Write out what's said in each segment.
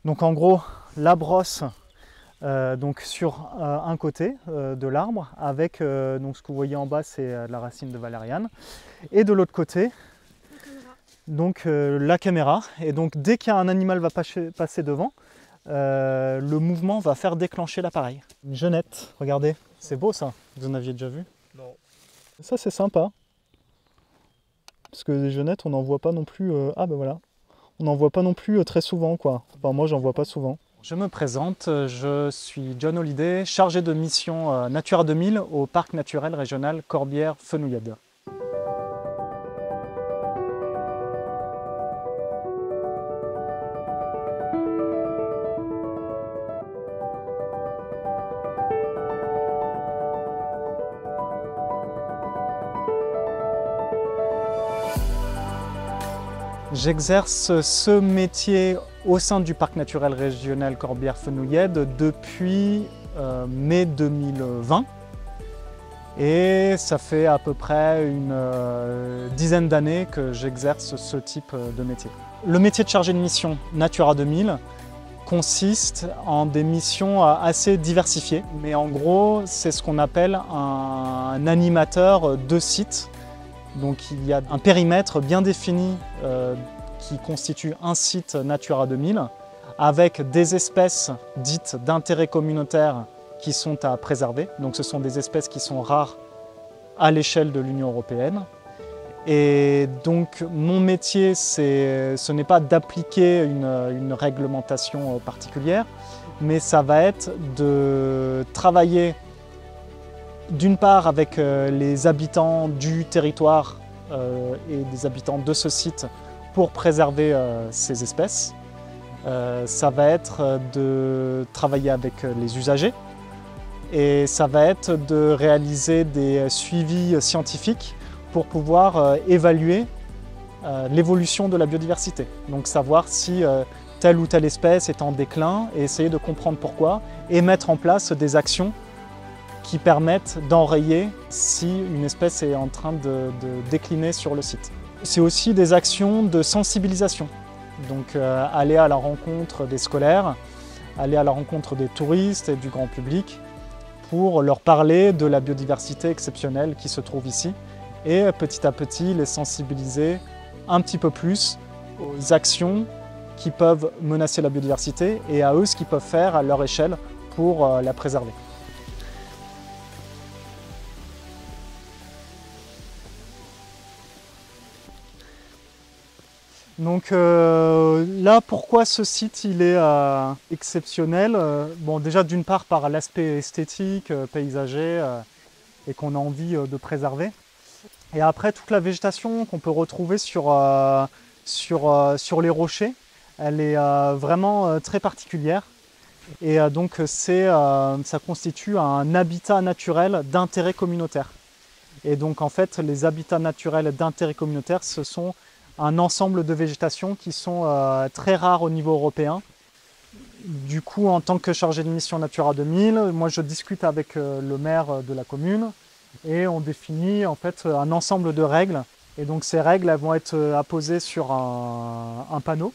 Donc en gros, la brosse donc sur un côté de l'arbre avec donc ce que vous voyez en bas, c'est la racine de valériane, et de l'autre côté donc la caméra. Et donc dès qu'un animal va passer devant, le mouvement va faire déclencher l'appareil. Une genette, regardez, c'est beau ça, vous en aviez déjà vu? Non. Ça c'est sympa, parce que les genettes on n'en voit pas non plus, ah ben voilà, on n'en voit pas non plus très souvent quoi, enfin moi j'en vois pas souvent. Je me présente, je suis John Holliday, chargé de mission Natura 2000 au Parc naturel régional Corbière-Fenouillèdes. J'exerce ce métier au sein du Parc naturel régional Corbière-Fenouillèdes depuis mai 2020. Et ça fait à peu près une dizaine d'années que j'exerce ce type de métier. Le métier de chargé de mission Natura 2000 consiste en des missions assez diversifiées. Mais en gros, c'est ce qu'on appelle un animateur de site. Donc il y a un périmètre bien défini qui constitue un site Natura 2000 avec des espèces dites d'intérêt communautaire qui sont à préserver. Donc ce sont des espèces qui sont rares à l'échelle de l'Union européenne. Et donc mon métier, ce n'est pas d'appliquer une réglementation particulière, mais ça va être de travailler d'une part avec les habitants du territoire et des habitants de ce site pour préserver ces espèces. Ça va être de travailler avec les usagers et ça va être de réaliser des suivis scientifiques pour pouvoir évaluer l'évolution de la biodiversité. Donc savoir si telle ou telle espèce est en déclin et essayer de comprendre pourquoi et mettre en place des actions qui permettent d'enrayer si une espèce est en train de décliner sur le site. C'est aussi des actions de sensibilisation, donc aller à la rencontre des scolaires, aller à la rencontre des touristes et du grand public pour leur parler de la biodiversité exceptionnelle qui se trouve ici et petit à petit les sensibiliser un petit peu plus aux actions qui peuvent menacer la biodiversité et à eux ce qu'ils peuvent faire à leur échelle pour la préserver. Donc là, pourquoi ce site il est exceptionnel? Bon, déjà d'une part par l'aspect esthétique, paysager et qu'on a envie de préserver. Et après toute la végétation qu'on peut retrouver sur les rochers, elle est vraiment très particulière. Et donc ça constitue un habitat naturel d'intérêt communautaire. Et donc en fait, les habitats naturels d'intérêt communautaire, ce sont un ensemble de végétation qui sont très rares au niveau européen. Du coup, en tant que chargé de mission Natura 2000, moi je discute avec le maire de la commune et on définit en fait un ensemble de règles. Et donc ces règles elles vont être apposées sur un panneau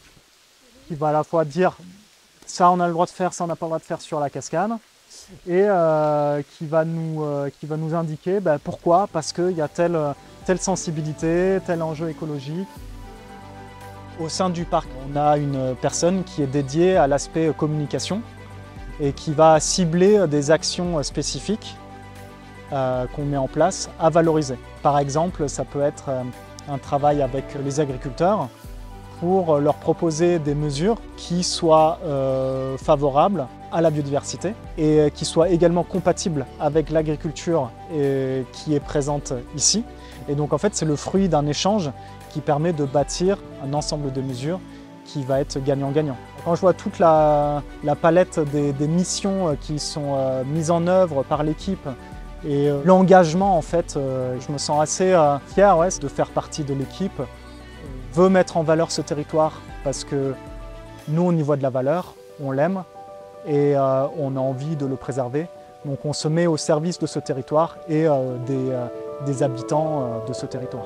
qui va à la fois dire ça on a le droit de faire, ça on n'a pas le droit de faire sur la cascade et qui va nous indiquer pourquoi, parce qu'il y a telle sensibilité, tel enjeu écologique. Au sein du parc, on a une personne qui est dédiée à l'aspect communication et qui va cibler des actions spécifiques qu'on met en place à valoriser. Par exemple, ça peut être un travail avec les agriculteurs pour leur proposer des mesures qui soient favorables à la biodiversité et qui soient également compatibles avec l'agriculture qui est présente ici. Et donc en fait, c'est le fruit d'un échange qui permet de bâtir un ensemble de mesures qui va être gagnant-gagnant. Quand je vois toute la palette des missions qui sont mises en œuvre par l'équipe et l'engagement, en fait, je me sens assez fier de faire partie de l'équipe. On veut mettre en valeur ce territoire parce que nous, on y voit de la valeur, on l'aime et on a envie de le préserver. Donc on se met au service de ce territoire et des habitants de ce territoire.